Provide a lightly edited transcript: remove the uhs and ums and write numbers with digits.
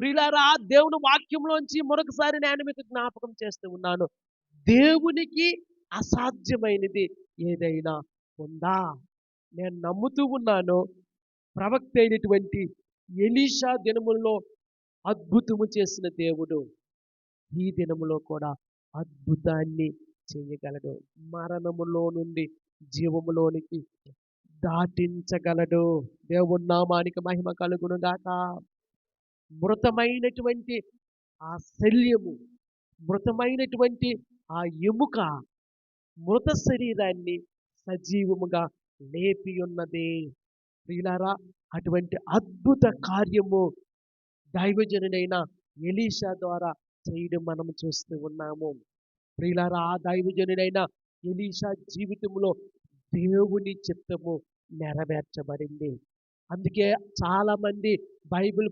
ప్రియులారా, దేవుని వాక్యంలోంచి మరొకసారి నేను మీకు జ్ఞాపకం చేస్తూ ఉన్నాను. దేవునికి అసాధ్యమైనది ఏదైనా ఉందా? నేను నమ్ముతూ ఉన్నాను. ప్రవక్త అయినటువంటి ఎలీషా దినముల్లో అద్భుతము చేసిన దేవుడు ఈ దినములో కూడా అద్భుతాన్ని చేయగలడు. మరణములో నుండి జీవములోనికి దాటించగలడు. దేవుని నామానికి మహిమ కలుగును గాక. మృతమైనటువంటి ఆ శల్యము, మృతమైనటువంటి ఆ ఎముక, మృత శరీరాన్ని సజీవముగా లేపి ఉన్నది. ప్రియులారా, అటువంటి అద్భుత కార్యము దైవజనుడైన ఎలీషా ద్వారా చేయడం మనం చూస్తూ ఉన్నాము. ప్రియులారా, ఆ దైవజనుడైన ఎలీషా జీవితంలో దేవుని చిత్తము నెరవేర్చబడింది. అందుకే చాలా మంది బైబిల్